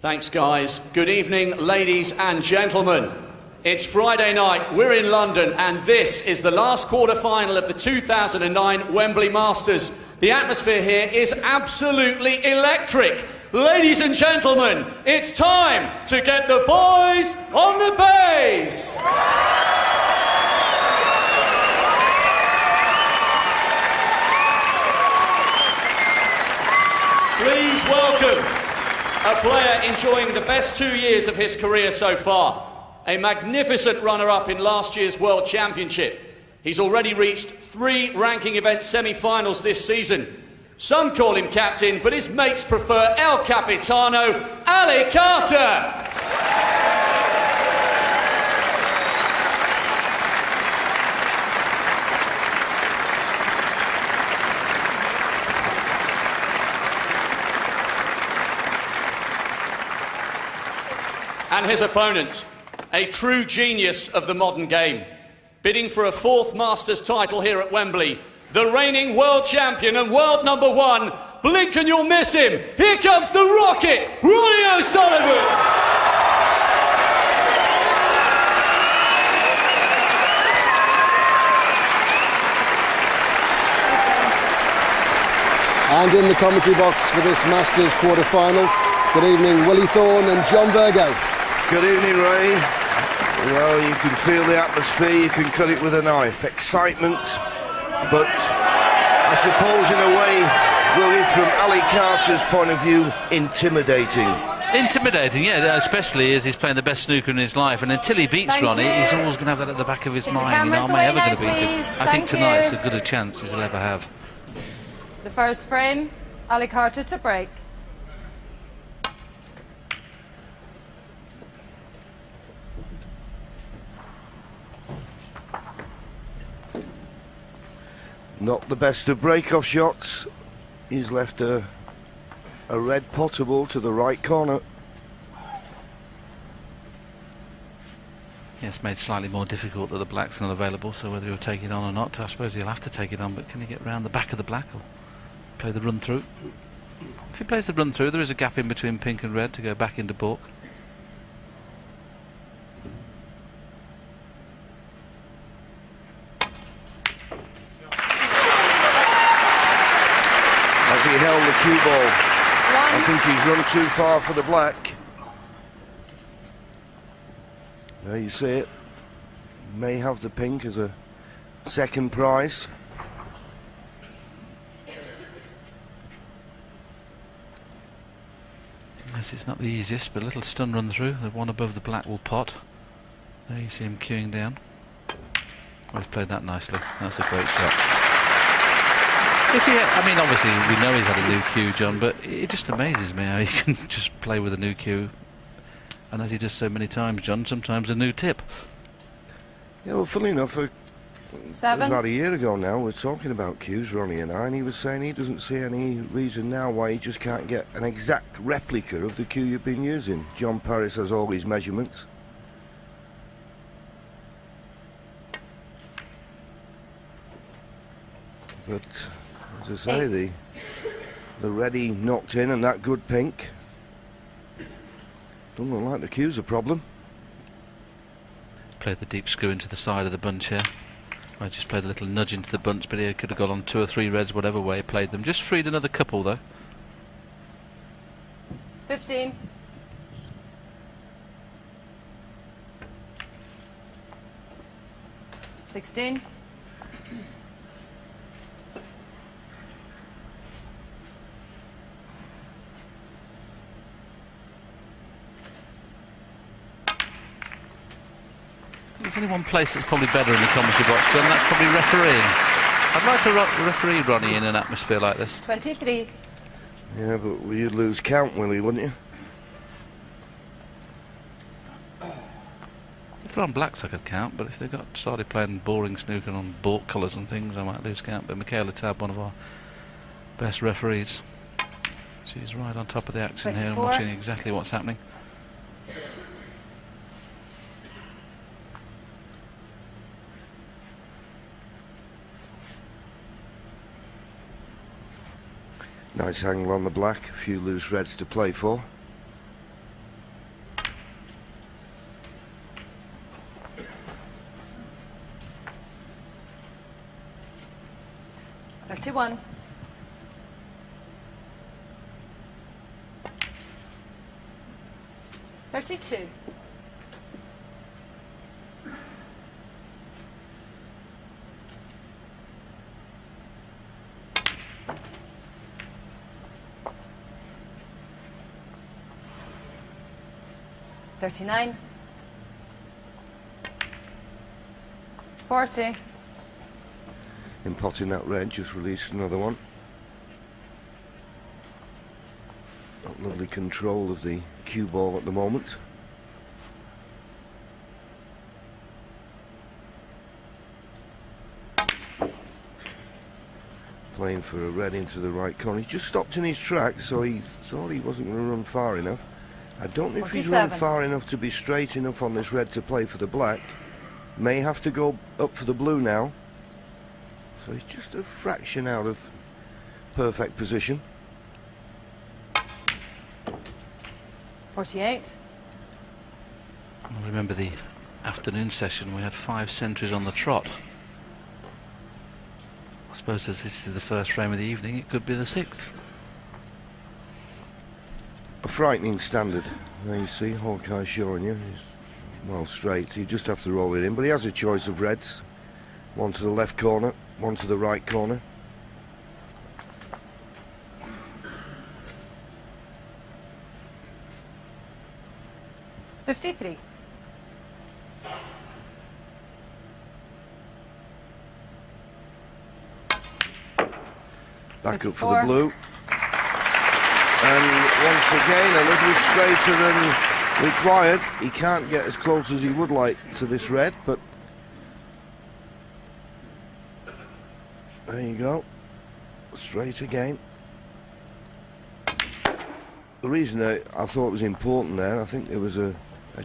Thanks, guys. Good evening, ladies and gentlemen. It's Friday night, we're in London, and this is the last quarter-final of the 2009 Wembley Masters. The atmosphere here is absolutely electric. Ladies and gentlemen, it's time to get the boys on the bays! Please welcome a player enjoying the best 2 years of his career so far. A magnificent runner-up in last year's World Championship. He's already reached 3 ranking event semi-finals this season. Some call him captain, but his mates prefer El Capitano, Ali Carter! And his opponent, a true genius of the modern game, bidding for a 4th Masters title here at Wembley, the reigning world champion and world #1, blink and you'll miss him, here comes the Rocket, Ronnie O'Sullivan! And in the commentary box for this Masters quarter-final, good evening, Willie Thorne and John Virgo. Good evening, Ray. Well, you can feel the atmosphere, you can cut it with a knife. Excitement, but I suppose in a way, Willie, from Ali Carter's point of view, intimidating. Intimidating, yeah, especially as he's playing the best snooker in his life, and until he beats Ronnie, he's always going to have that at the back of his mind. You know, am I ever going to beat him? I think tonight's as good a chance as he'll ever have. The first frame, Ali Carter to break. Not the best of break-off shots. He's left a red potable to the right corner. Yeah, it's made slightly more difficult that the black's not available, so whether he'll take it on or not, I suppose he'll have to take it on, but can he get round the back of the black or play the run-through? If he plays the run-through, there is a gap in between pink and red to go back into baulk. He held the cue ball. I think he's run too far for the black. There you see it. May have the pink as a second prize. Yes, it's not the easiest, but a little stun run through. The one above the black will pot. There you see him queuing down. Oh, he's played that nicely. That's a great shot. I mean, obviously we know he's had a new cue, John, but it just amazes me how he can just play with a new cue, and as he does so many times, John, sometimes a new tip. Yeah, well, funnily enough, it was about a year ago now, we're talking about cues, Ronnie and I, and he was saying he doesn't see any reason now why he just can't get an exact replica of the cue you've been using. John Paris has all his measurements. But as I say, the ready knocked in and that good pink. Doesn't look like the cue's a problem. Played the deep screw into the side of the bunch here. I just played a little nudge into the bunch, but he could have got on 2 or 3 reds, whatever way he played them. Just freed another couple though. 15. $16. There's only one place that's probably better in the commentary box, John, that's probably refereeing. I'd like to referee Ronnie in an atmosphere like this. 23. Yeah, but you'd lose count, Willie, wouldn't you? If they're on blacks I could count, but if they started playing boring snooker on baulk colours and things, I might lose count. But Michaela Tabb, one of our best referees, she's right on top of the action 24. here and watching exactly what's happening. Nice angle on the black, a few loose reds to play for. 41. $32. $39. 40. In potting that red, just released another one. Got lovely control of the cue ball at the moment. Playing for a red into the right corner. He just stopped in his track, so he thought he wasn't going to run far enough. I don't know if he's run far enough to be straight enough on this red to play for the black. May have to go up for the blue now. So he's just a fraction out of perfect position. 48. I remember the afternoon session, we had 5 centuries on the trot. I suppose as this is the first frame of the evening, it could be the 6th. A frightening standard. There you see Hawkeye showing you. He's well straight. You just have to roll it in. But he has a choice of reds. One to the left corner, one to the right corner. $53. Back up for the blue. And once again, a little straighter than required. He can't get as close as he would like to this red, but there you go. Straight again. The reason I thought it was important there, I think there was a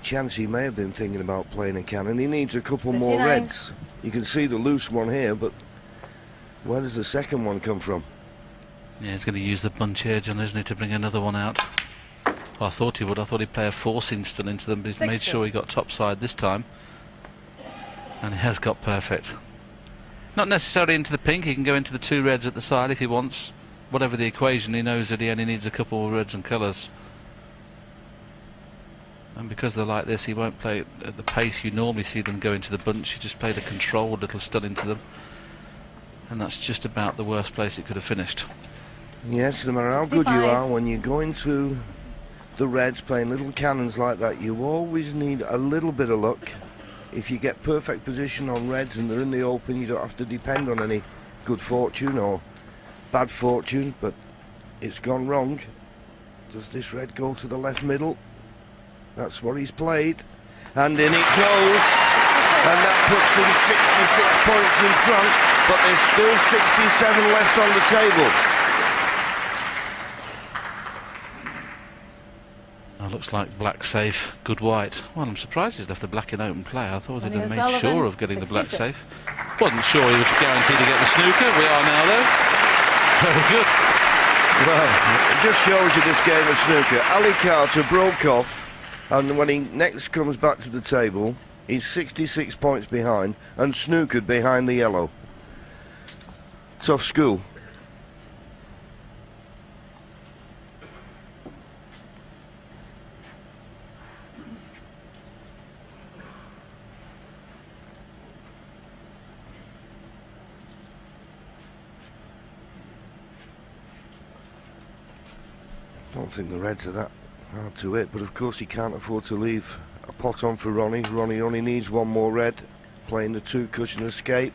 chance he may have been thinking about playing a cannon. He needs a couple 59. more reds. You can see the loose one here, but where does the second one come from? Yeah, he's going to use the bunch here, John, isn't he, to bring another one out. Well, I thought he would. I thought he'd play a forcing still into them, but he's 60. made sure he got topside this time. And he has got perfect. Not necessarily into the pink. He can go into the 2 reds at the side if he wants. Whatever the equation, he knows that he only needs a couple of reds and colours. And because they're like this, he won't play at the pace you normally see them go into the bunch. He just played a controlled little stun into them. And that's just about the worst place it could have finished. Yes, no matter how good you are, when you go into the reds playing little cannons like that, you always need a little bit of luck. If you get perfect position on reds and they're in the open, you don't have to depend on any good fortune or bad fortune, but it's gone wrong. Does this red go to the left middle? That's what he's played. And in it goes. And that puts him 66 points in front, but there's still 67 left on the table. Looks like black safe, good white. Well, I'm surprised he's left the black in open play. I thought he'd have made Sullivan, sure of getting 66. the black safe. Wasn't sure he was guaranteed to get the snooker. We are now, though. Very good. Well, it just shows you this game of snooker. Ali Carter broke off, and when he next comes back to the table, he's 66 points behind and snookered behind the yellow. Tough school. I don't think the reds are that hard to hit, but of course he can't afford to leave a pot on for Ronnie. Ronnie only needs one more red, playing the 2 cushion escape.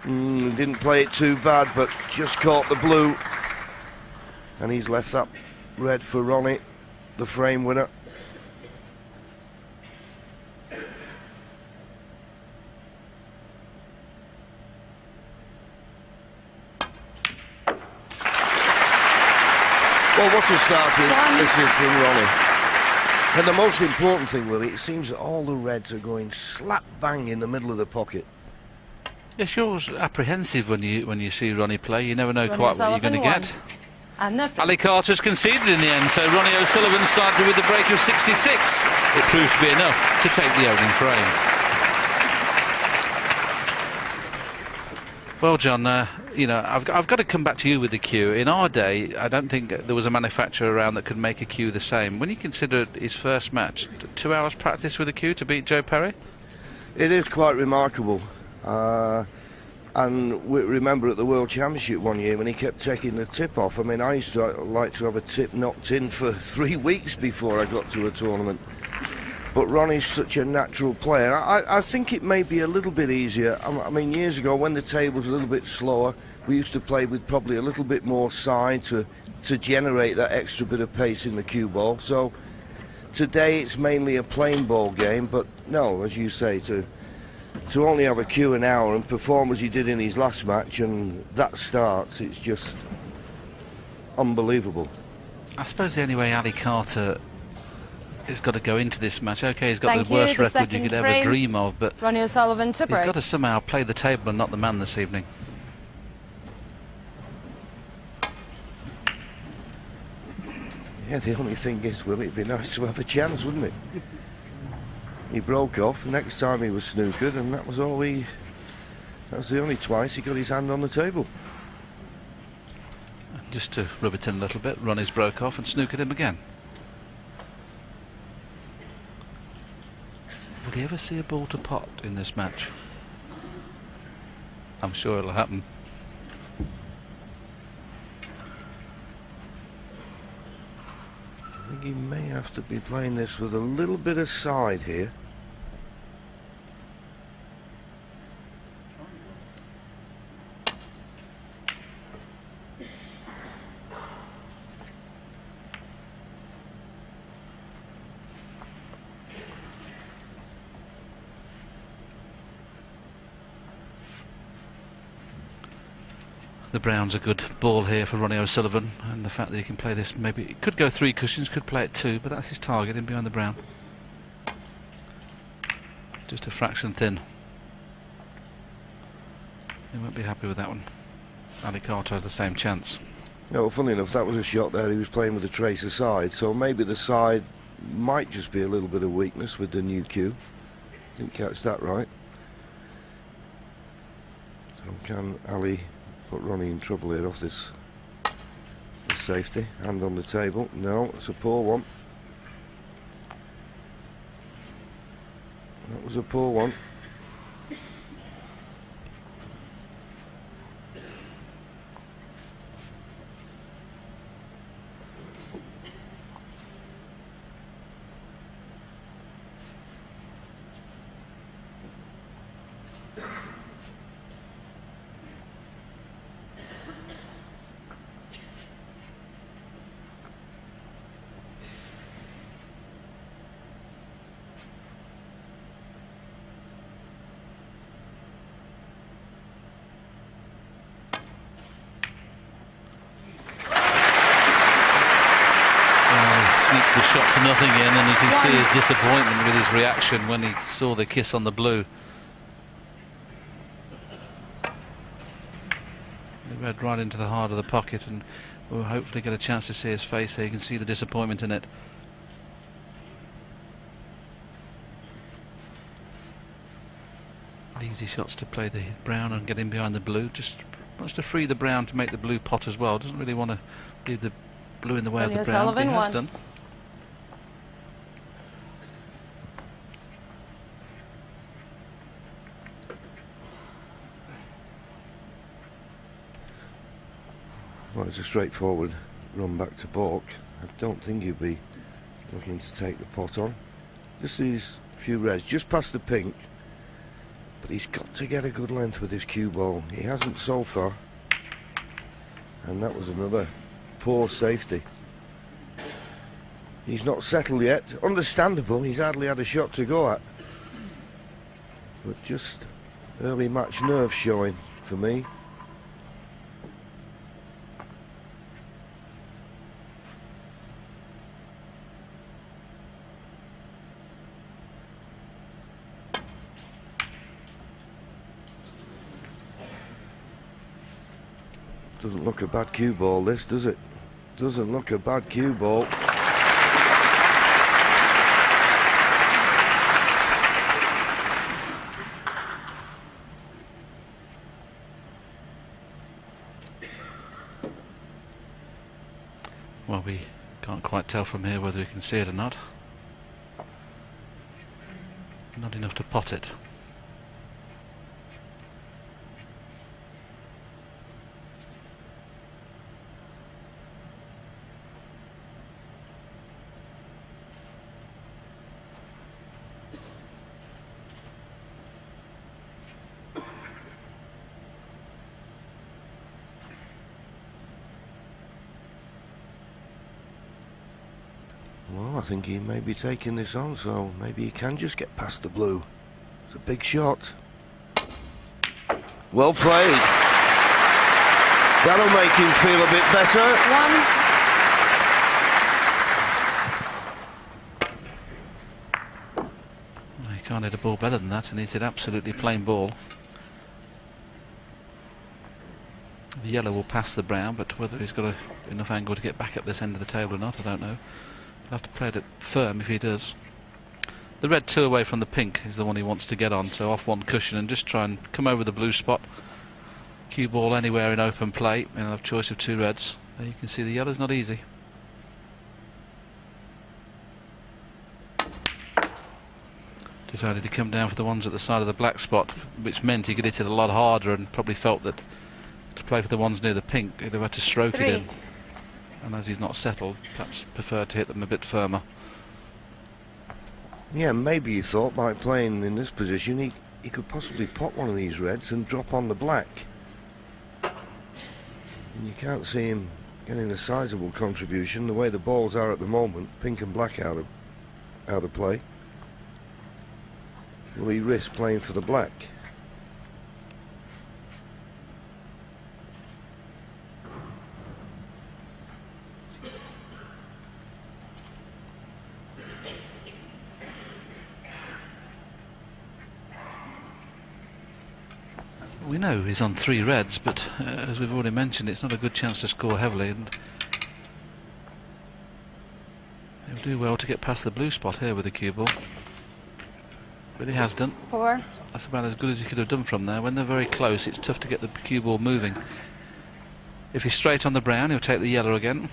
Didn't play it too bad, but just caught the blue. And he's left that red for Ronnie, the frame winner. Well, what a start this is from Ronnie. And the most important thing, Willie, it seems that all the reds are going slap bang in the middle of the pocket. Yes, you're always apprehensive when you see Ronnie play. You never know quite what you're going to get. And Ali Carter's conceded in the end, so Ronnie O'Sullivan started with the break of 66. It proved to be enough to take the opening frame. Well, John, you know, I've got to come back to you with the cue. In our day, I don't think there was a manufacturer around that could make a cue the same. When you consider his first match, 2 hours practice with a cue to beat Joe Perry? It is quite remarkable. And we remember at the World Championship one year when he kept taking the tip off. I mean, I used to like to have a tip knocked in for 3 weeks before I got to a tournament. But Ronnie's such a natural player. I think it may be a little bit easier. I mean, years ago when the table was a little bit slower, we used to play with probably a little bit more side to generate that extra bit of pace in the cue ball. So today it's mainly a plain ball game, but no, as you say, to only have a cue an hour and perform as he did in his last match, and that starts, it's just unbelievable. I suppose the only way Ali Carter has got to go into this match, OK, he's got the worst record you could ever dream of, but Ronnie O'Sullivan to break. He's got to somehow play the table and not the man this evening. Yeah, the only thing is, well, it'd be nice to have a chance, wouldn't it? He broke off. Next time he was snookered, and that was all he. That was the only twice he got his hand on the table. Just to rub it in a little bit, Ronnie's broke off and snookered him again. Will he ever see a ball to pot in this match? I'm sure it'll happen. I think he may have to be playing this with a little bit of side here. The brown's a good ball here for Ronnie O'Sullivan, and the fact that he can play this, maybe it could go 3 cushions, could play it 2, but that's his target, in behind the brown. Just a fraction thin. He won't be happy with that one. Ali Carter has the same chance. Yeah, well, funny enough, that was a shot there. He was playing with a tracer side, so maybe the side might just be a little bit of weakness with the new cue. Didn't catch that right. So can Ali put Ronnie in trouble here off this safety? Hand on the table. No, it's a poor one. That was a poor one. The shot to nothing in, and you can see his disappointment with his reaction when he saw the kiss on the blue. The red right into the heart of the pocket, and we'll hopefully get a chance to see his face here. You can see the disappointment in it. Easy shots to play the brown and get in behind the blue. Just wants to free the brown to make the blue pot as well. Doesn't really want to leave the blue in the way of the brown. He has done. Well, it's a straightforward run back to balk. I don't think he'll be looking to take the pot on. Just these few reds, just past the pink. But he's got to get a good length with his cue ball. He hasn't so far. And that was another poor safety. He's not settled yet. Understandable, he's hardly had a shot to go at. But just early match nerves showing for me. Doesn't look a bad cue ball, this, does it? Doesn't look a bad cue ball. tell from here whether he can see it or not. Not enough to pot it. Well, I think he may be taking this on, so maybe he can just get past the blue. It's a big shot. Well played. That'll make him feel a bit better. He can't hit a ball better than that, and he's hit absolutely plain ball. The yellow will pass the brown, but whether he's got enough angle to get back up this end of the table or not, I don't know. He'll have to play it firm if he does. The red 2 away from the pink is the one he wants to get on, so off one cushion and just try and come over the blue spot. Cue ball anywhere in open play, and he'll have choice of 2 reds. There you can see the yellow's not easy. Decided to come down for the ones at the side of the black spot, which meant he could hit it a lot harder, and probably felt that to play for the ones near the pink he'd have had to stroke it in. And as he's not settled, perhaps preferred to hit them a bit firmer. Yeah, maybe he thought by playing in this position he could possibly pot one of these reds and drop on the black. And you can't see him getting a sizable contribution the way the balls are at the moment, pink and black out of play. Will he risk playing for the black? We know he's on 3 reds, but as we've already mentioned, it's not a good chance to score heavily, and he'll do well to get past the blue spot here with the cue ball. But he has done. 4. That's about as good as he could have done from there. When they're very close, it's tough to get the cue ball moving. If he's straight on the brown, he'll take the yellow again.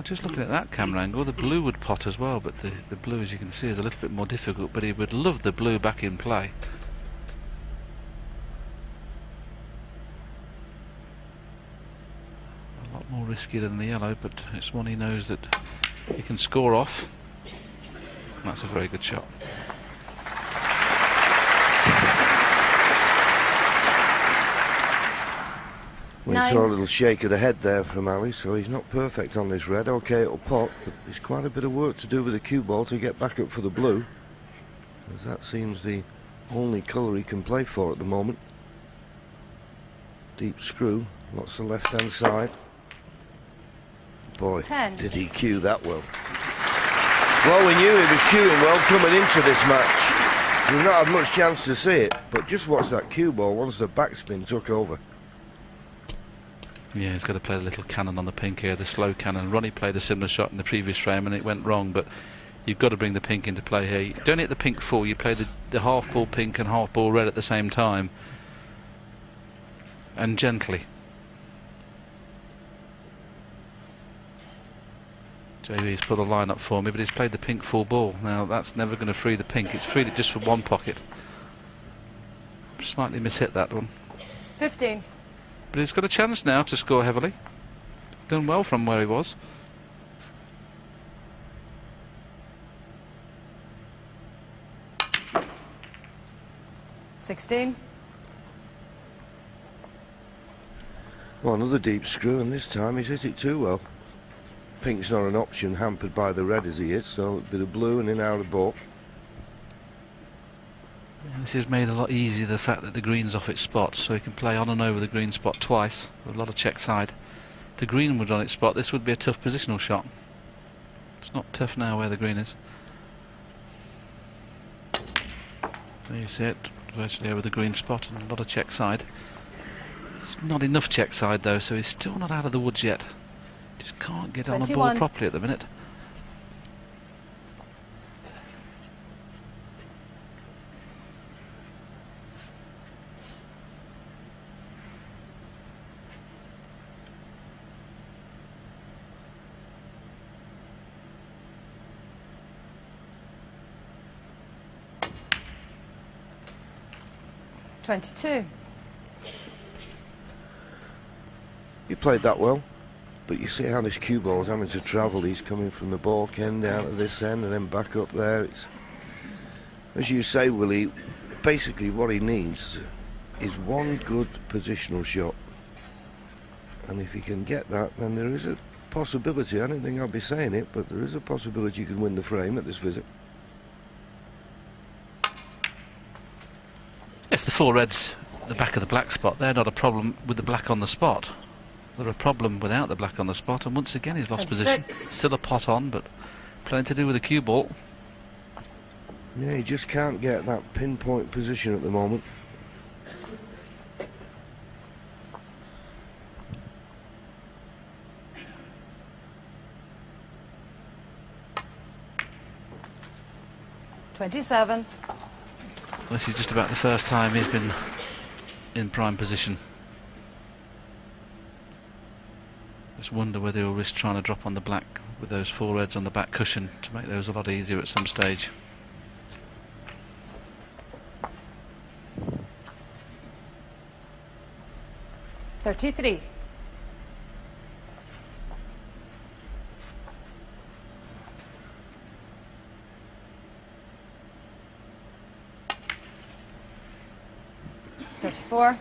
Just looking at that camera angle, the blue would pot as well, but the blue, as you can see, is a little bit more difficult, but he would love the blue back in play. A lot more risky than the yellow, but it's one he knows that he can score off. That's a very good shot. We saw a little shake of the head there from Ali, so he's not perfect on this red. OK, it'll pop, but there's quite a bit of work to do with the cue ball to get back up for the blue, as that seems the only colour he can play for at the moment. Deep screw, lots of left-hand side. Boy, 10. did he cue that well. Well, we knew he was cueing well coming into this match. We've not had much chance to see it, but just watch that cue ball once the backspin took over. Yeah, he's got to play the little cannon on the pink here, the slow cannon. Ronnie played a similar shot in the previous frame and it went wrong, but you've got to bring the pink into play here. You don't hit the pink full, you play the half ball pink and half ball red at the same time. And gently. JB's put a line up for me, but he's played the pink full ball. Now that's never going to free the pink, it's freed it just from one pocket. Slightly mishit that one. 15. But he's got a chance now to score heavily. Done well from where he was. $16. Well, another deep screw, and this time he's hit it too well. Pink's not an option, hampered by the red as he is, so a bit of blue and in out of balk. This is made a lot easier, the fact that the green's off its spot, so he can play on and over the green spot twice with a lot of check side. If the green was on its spot, this would be a tough positional shot. It's not tough now where the green is. There you see it, virtually over the green spot, and a lot of check side. It's not enough check side though, so he's still not out of the woods yet. Just can't get 21. on the ball properly at the minute. 22. He played that well, but you see how this cue ball's having to travel. He's coming from the baulk end down to this end and then back up there. It's, as you say, Willie, basically what he needs is one good positional shot. And if he can get that, then there is a possibility. I don't think I'll be saying it, but there is a possibility you can win the frame at this visit. Yes, the 4 reds at the back of the black spot, they're not a problem with the black on the spot. They're a problem without the black on the spot, and once again he's lost position. Still a pot on, but plenty to do with the cue ball. Yeah, he just can't get that pinpoint position at the moment. $27. This is just about the first time he's been in prime position. Just wonder whether he'll risk trying to drop on the black with those 4 reds on the back cushion to make those a lot easier at some stage. $33. $34.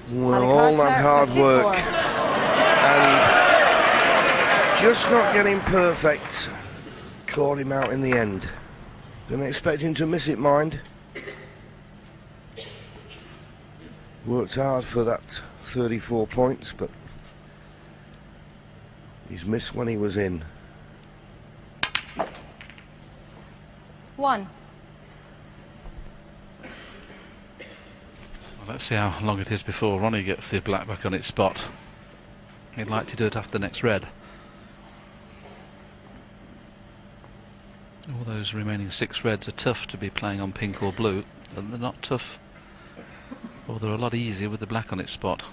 Well, all that hard work and just not getting perfect caught him out in the end. Didn't expect him to miss it, mind. Worked hard for that 34 points, but he's missed when he was in. 1. Let's see how long it is before Ronnie gets the black back on its spot. He'd like to do it after the next red. All those remaining 6 reds are tough to be playing on pink or blue, and they're not tough, or they're a lot easier with the black on its spot.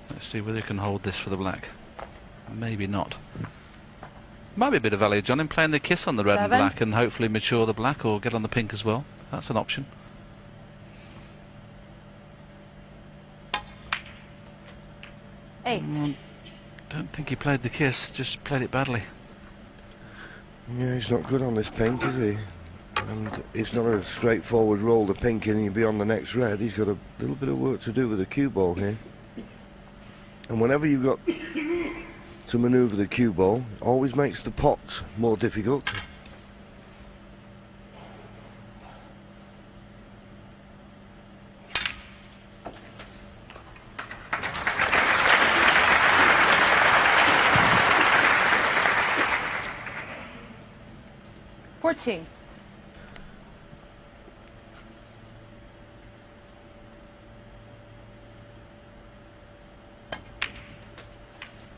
Let's see whether he can hold this for the black. Maybe not. Might be a bit of value, John, in playing the kiss on the red 7. and black and hopefully mature the black or get on the pink as well. That's an option. 8. Don't think he played the kiss, just played it badly. Yeah, he's not good on this pink, is he? And it's not a straightforward roll the pink in and you'll be on the next red. He's got a little bit of work to do with the cue ball here. And whenever you've got to manoeuvre the cue ball, always makes the pot more difficult. $14.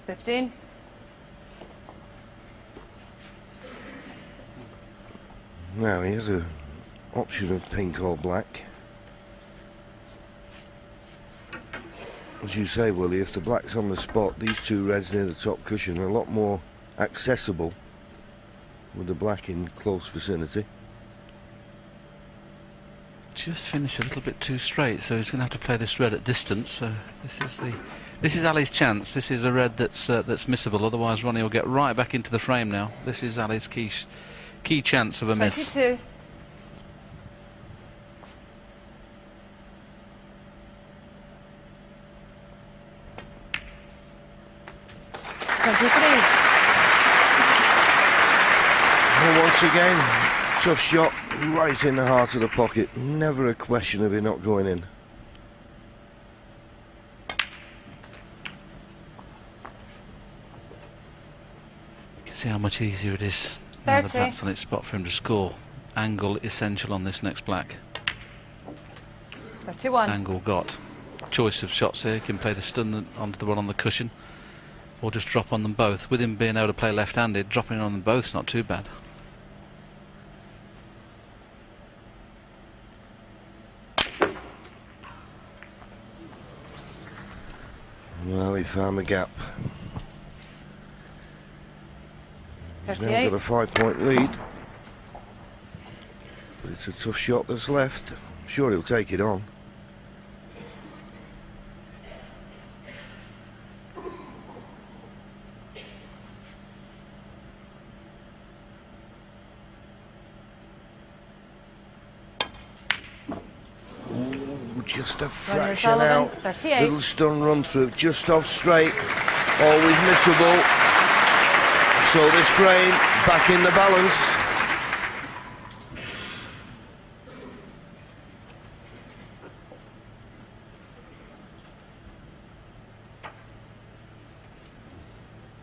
$15. Now he has an option of pink or black. As you say, Willie, if the black's on the spot, these 2 reds near the top cushion are a lot more accessible with the black in close vicinity. Just finished a little bit too straight, so he's going to have to play this red at distance. So this is Ali's chance. This is a red that's missable. Otherwise, Ronnie will get right back into the frame now. This is Ali's key chance of a miss. 22. Well, once again, tough shot right in the heart of the pocket. Never a question of it not going in. You can see how much easier it is now the 30. black's on its spot for him to score. Angle essential on this next black. 31. Angle got choice of shots here. He can play the stun onto the one on the cushion. or just drop on them both. With him being able to play left-handed, dropping on them both is not too bad. Well, he found the gap. He's now 38. got a 5-point lead. But it's a tough shot that's left. I'm sure he'll take it on. Just a fraction Sullivan, out. 38. Little stun run through, just off straight. Always missable. So this frame back in the balance.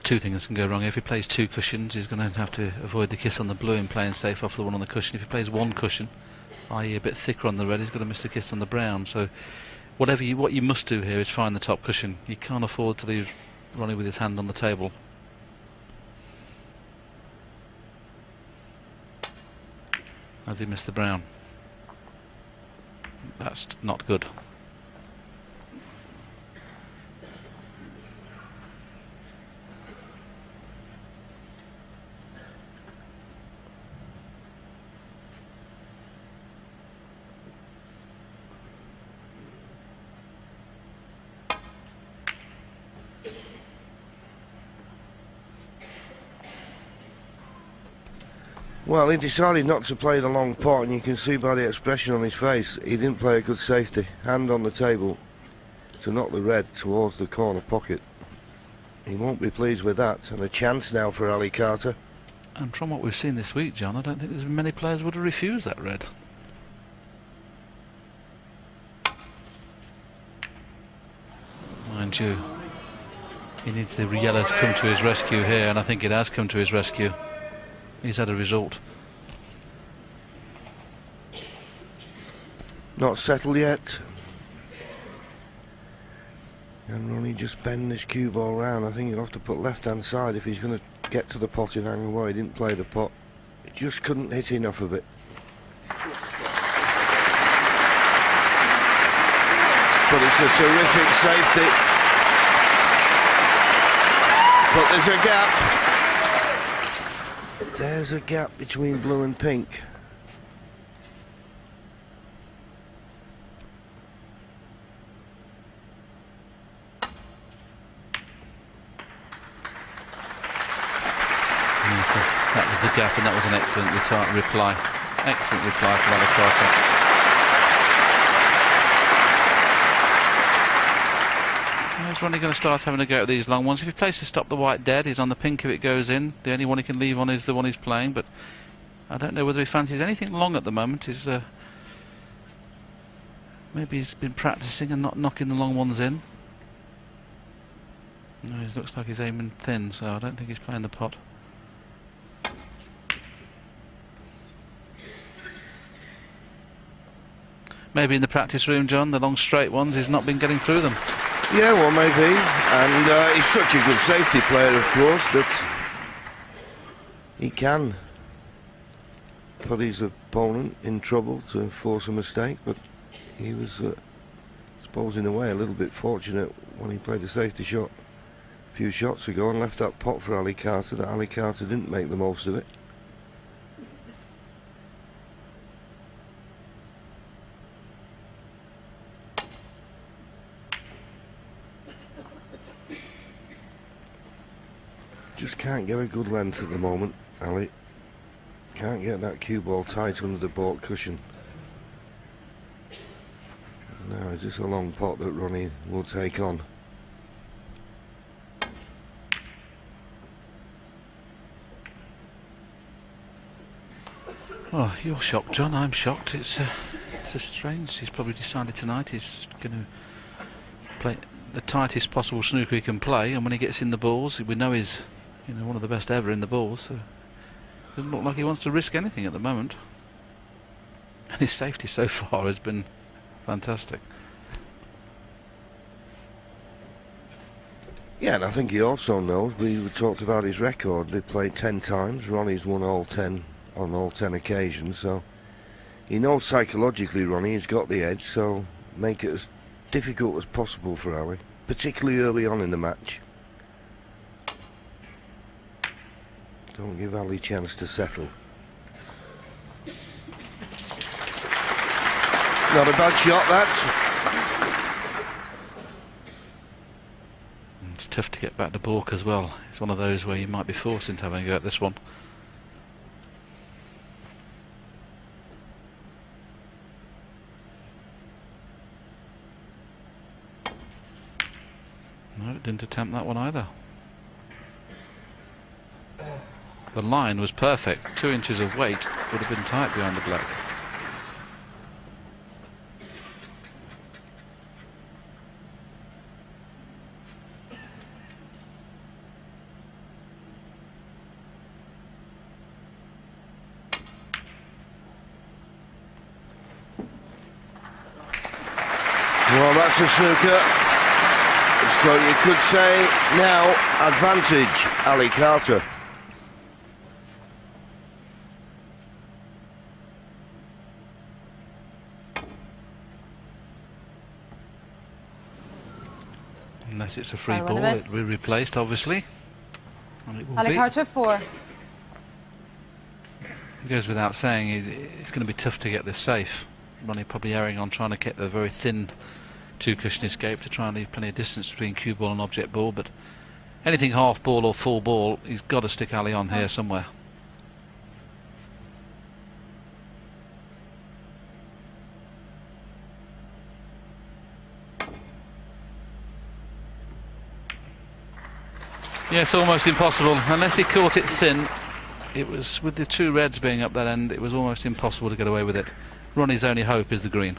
Two things can go wrong. If he plays 2 cushions, he's going to have to avoid the kiss on the blue and playing safe off the one on the cushion. If he plays 1 cushion, i.e. a bit thicker on the red, he's going to miss the kiss on the brown. So what you must do here is find the top cushion. You can't afford to leave Ronnie with his hand on the table. As he missed the brown. That's not good. Well, he decided not to play the long pot, and you can see by the expression on his face, he didn't play a good safety. Hand on the table to knock the red towards the corner pocket. He won't be pleased with that, and a chance now for Ali Carter. And from what we've seen this week, John, I don't think there's many players would have refused that red. Mind you, he needs the yellow to come to his rescue here, and I think it has come to his rescue. He's had a result. Not settled yet. And Ronnie just bend this cue ball round. I think he'll have to put left-hand side if he's going to get to the pot and hang away. He didn't play the pot. He just couldn't hit enough of it. But it's a terrific safety. But there's a gap. There's a gap between blue and pink. Yes, that was the gap, and that was an excellent reply. Excellent reply from Ali Carter. Is Ronnie going to start having a go at these long ones? If he plays to stop the white dead, he's on the pink if it goes in. The only one he can leave on is the one he's playing, but I don't know whether he fancies anything long at the moment. Maybe he's been practicing and not knocking the long ones in. No, it looks like he's aiming thin, so I don't think he's playing the pot. Maybe in the practice room, John, the long straight ones, he's not been getting through them. Yeah, well, maybe. And he's such a good safety player, of course, that he can put his opponent in trouble to force a mistake. But he was, I suppose, in a way, a little bit fortunate when he played a safety shot a few shots ago and left that pot for Ali Carter, that Ali Carter didn't make the most of it. Just can't get a good length at the moment, Ali. Can't get that cue ball tight under the baulk cushion. Now, is this a long pot that Ronnie will take on? Oh, you're shocked, John. I'm shocked. It's a strange. He's probably decided tonight he's going to play the tightest possible snooker he can play, and when he gets in the balls, we know he's one of the best ever in the balls. So it doesn't look like he wants to risk anything at the moment. And his safety so far has been fantastic. Yeah, and I think he also knows, we talked about his record, they played 10 times, Ronnie's won all 10 on all 10 occasions, so he knows psychologically Ronnie has got the edge, so make it as difficult as possible for Ali, particularly early on in the match. Don't give Ali a chance to settle. Not a bad shot, that. It's tough to get back to balk as well. It's one of those where you might be forced into having a go at this one. No, it didn't attempt that one either. The line was perfect. 2 inches of weight would have been tight behind the black. Well, that's a snooker. So you could say now advantage Ali Carter. Unless it's a free ball, it will be replaced, obviously. And it will Ali be. Carter 4. It goes without saying, it's going to be tough to get this safe. Ronnie probably erring on trying to get the very thin two-cushion escape to try and leave plenty of distance between cue ball and object ball, but anything half ball or full ball, he's got to stick Ali on here somewhere. Yes, almost impossible. Unless he caught it thin, it was, with the two reds being up that end, it was almost impossible to get away with it. Ronnie's only hope is the green.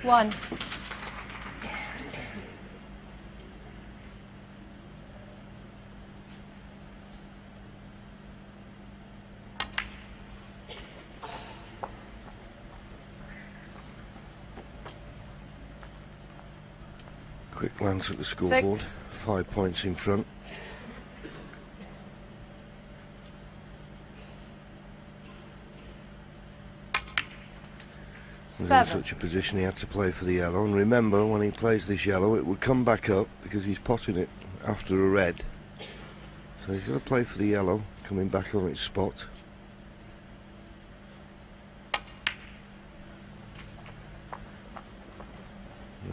One. Quick glance at the scoreboard. 6. 5 points in front. In such a position he had to play for the yellow, and remember when he plays this yellow it would come back up because he's potting it after a red, so he's got to play for the yellow coming back on its spot.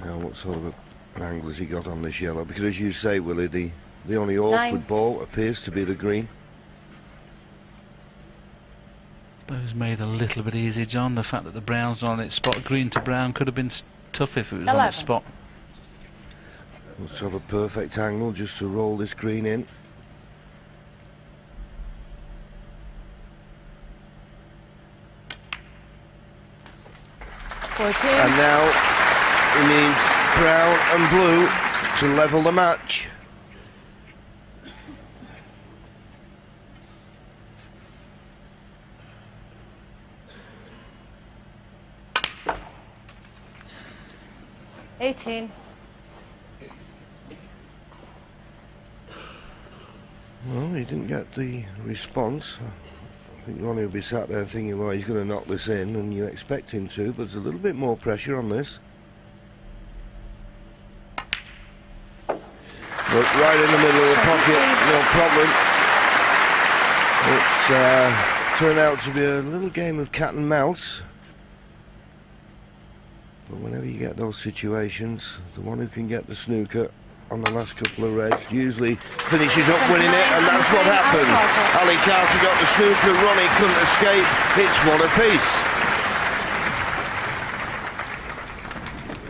Now what sort of an angle has he got on this yellow, because as you say, Willie, the only awkward ball appears to be the green. Those made a little bit easy, John. The fact that the brown's on its spot, green to brown, could have been tough if it was 11. on its spot. Let's have a perfect angle just to roll this green in. And now he needs brown and blue to level the match. Well, he didn't get the response. I think Ronnie will be sat there thinking, well, he's going to knock this in, and you expect him to, but there's a little bit more pressure on this. But right in the middle of the pocket, no problem. It turned out to be a little game of cat and mouse. But whenever you get those situations, the one who can get the snooker on the last couple of reds usually finishes up winning it, and that's what happened. Ali Carter got the snooker, Ronnie couldn't escape. It's one apiece.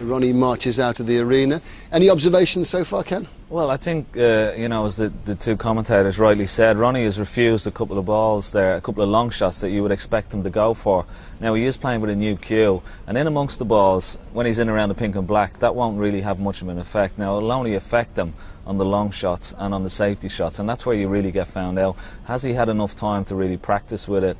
Ronnie marches out of the arena. Any observations so far, Ken? Well, I think, you know, as the two commentators rightly said, Ronnie has refused a couple of balls there, a couple of long shots that you would expect him to go for. Now, he is playing with a new cue, and in amongst the balls, when he's in around the pink and black, that won't really have much of an effect. Now, it'll only affect him on the long shots and on the safety shots, and that's where you really get found out. Has he had enough time to really practice with it?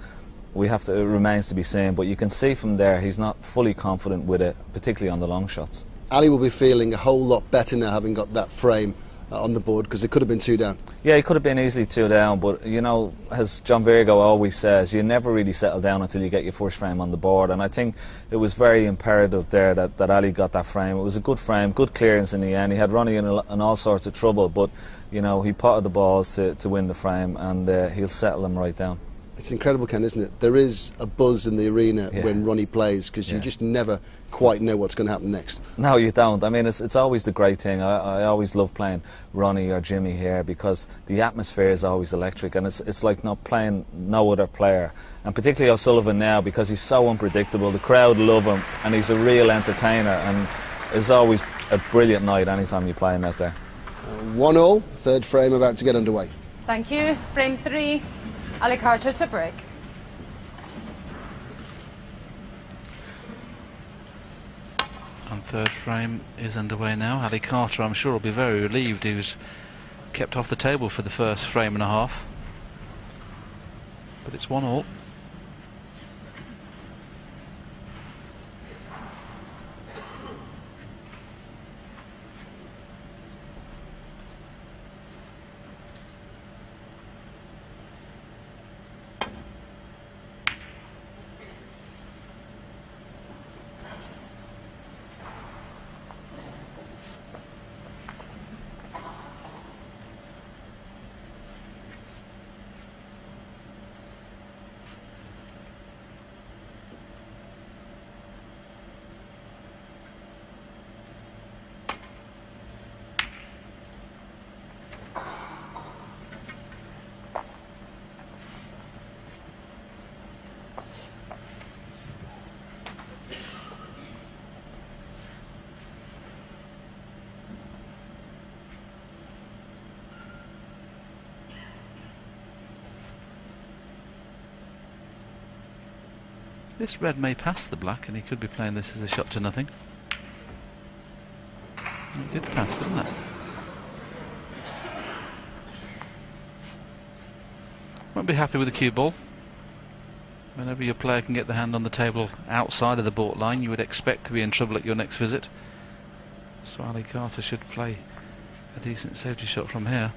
It remains to be seen, but you can see from there he's not fully confident with it, particularly on the long shots. Ali will be feeling a whole lot better now, having got that frame on the board, because it could have been 2 down. Yeah, he could have been easily 2 down, but you know, as John Virgo always says, you never really settle down until you get your first frame on the board, and I think it was very imperative there that Ali got that frame. It was a good frame, good clearance in the end. He had Ronnie in all sorts of trouble, but you know, he potted the balls to win the frame, and he'll settle them right down. It's incredible, Ken, isn't it? There is a buzz in the arena when Ronnie plays, because you just never quite know what's going to happen next. No, you don't. I mean, it's always the great thing. I always love playing Ronnie or Jimmy here, because the atmosphere is always electric, and it's like not playing no other player. And particularly O'Sullivan now, because he's so unpredictable. The crowd love him, and he's a real entertainer, and it's always a brilliant night anytime you play him out there. 1-1, third frame about to get underway. Thank you. Frame 3. Ali Carter to break. And third frame is underway now. Ali Carter, I'm sure, will be very relieved he was kept off the table for the first frame and a half. But it's 1-1. This red may pass the black, and he could be playing this as a shot to nothing. It did pass, didn't it? Won't be happy with the cue ball. Whenever your player can get the hand on the table outside of the baulk line, you would expect to be in trouble at your next visit. So Ali Carter should play a decent safety shot from here.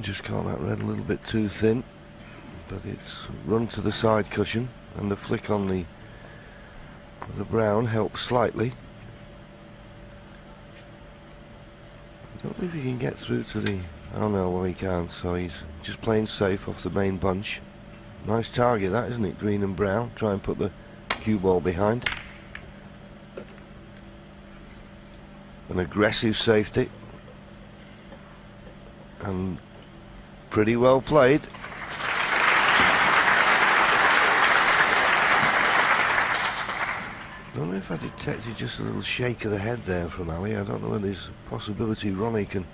Just caught that red a little bit too thin, but it's run to the side cushion, and the flick on the brown helps slightly. I don't know if he can get through to the... Oh no, well he can't, so he's just playing safe off the main bunch. Nice target that, isn't it? Green and brown. Try and put the cue ball behind. An aggressive safety. And pretty well played. I don't know if I detected just a little shake of the head there from Ali. I don't know whether there's a possibility Ronnie can...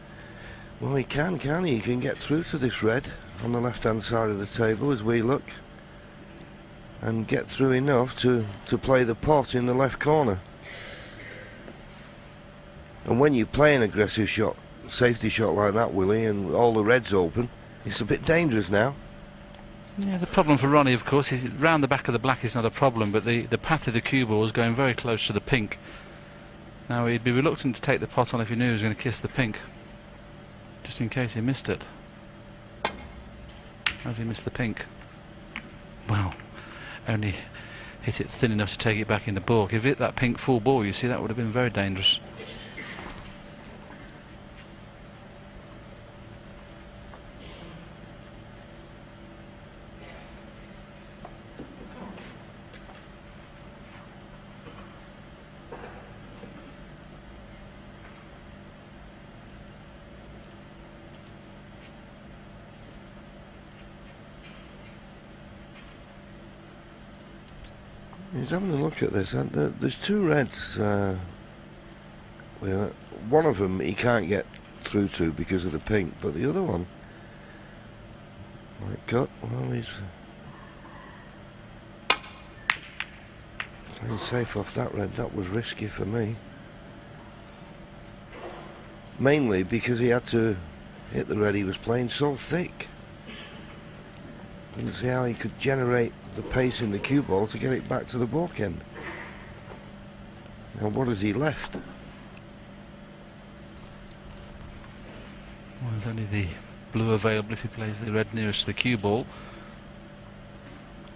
Well, he can he? He can get through to this red on the left-hand side of the table as we look, and get through enough to play the pot in the left corner. And when you play an aggressive shot, safety shot like that, Willie, and all the reds open, it's a bit dangerous now. Yeah, the problem for Ronnie, of course, is round the back of the black is not a problem, but the path of the cue ball is going very close to the pink. Now, he'd be reluctant to take the pot on if he knew he was going to kiss the pink. just in case he missed it. Has he missed the pink? Well, only hit it thin enough to take it back in the baulk. If it hit that pink full ball, you see, that would have been very dangerous. He's having a look at this. There's two reds. One of them he can't get through to because of the pink, but the other one, my God, well, he's playing safe off that red. That was risky for me. Mainly because he had to hit the red he was playing so thick. Didn't see how he could generate the pace in the cue ball to get it back to the baulk end. Now what has he left? Well, there's only the blue available if he plays the red nearest to the cue ball.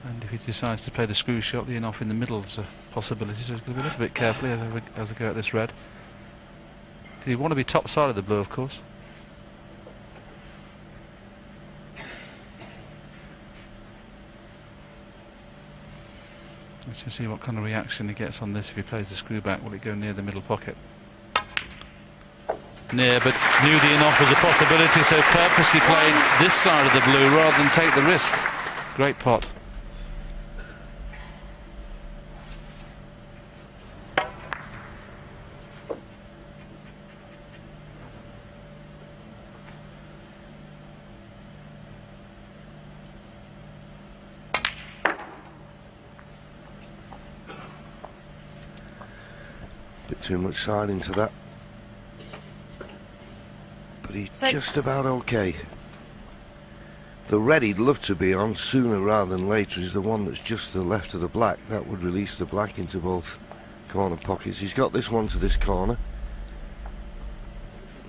And if he decides to play the screw shot, the in-off in the middle is a possibility, so he's going to be a little bit careful as I go at this red. You want to be top side of the blue, of course. Let's just see what kind of reaction he gets on this if he plays the screw back. Will it go near the middle pocket? Near, but knew the in-off was a possibility, so purposely played this side of the blue rather than take the risk. Great pot. Bit too much side into that. But he's just about okay. The red he'd love to be on sooner rather than later is the one that's just to the left of the black. That would release the black into both corner pockets. He's got this one to this corner.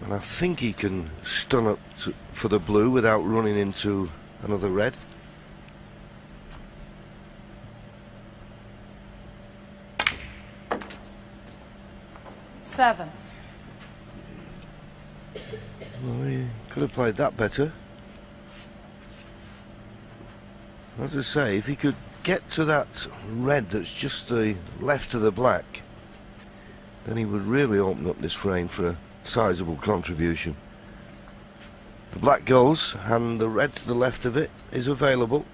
And I think he can stun up for the blue without running into another red. Seven. Well, he could have played that better. As I say, if he could get to that red that's just the left of the black, then he would really open up this frame for a sizable contribution. The black goes, and the red to the left of it is available.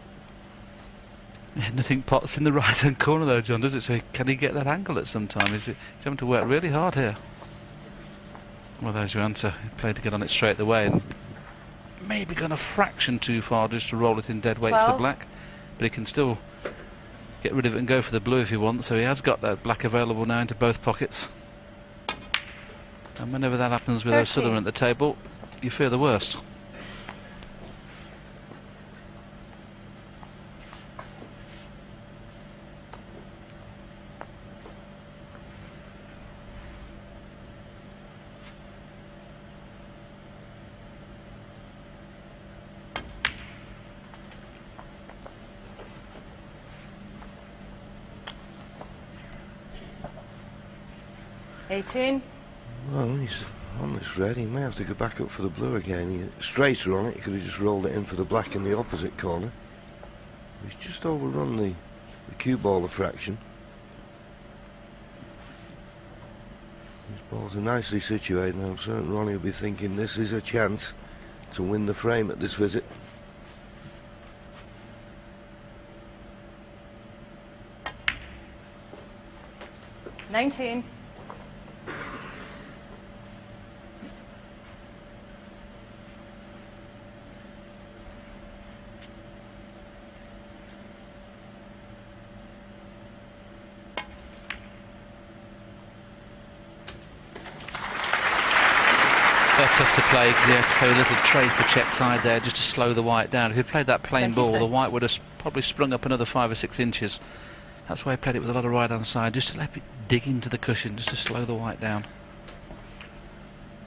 Yeah, nothing pots in the right-hand corner though, John, does it? So can he get that angle at some time? He's having to work really hard here. Well, there's your answer. He played to get on it straight away and maybe gone a fraction too far just to roll it in dead weight 12. for the black. But he can still get rid of it and go for the blue if he wants. So he has got that black available now into both pockets. And whenever that happens with O'Sullivan at the table, you fear the worst. Well, he's on this red. He may have to go back up for the blue again. He straighter on it. He could have just rolled it in for the black in the opposite corner. He's just overrun the cue ball a fraction. His balls are nicely situated, and I'm certain Ronnie will be thinking this is a chance to win the frame at this visit. $19. Tough to play because he had to play a little tracer check side there just to slow the white down. If he played that plain 26. ball, the white would have probably sprung up another 5 or 6 inches. That's why he played it with a lot of right hand side, just to let it dig into the cushion, just to slow the white down.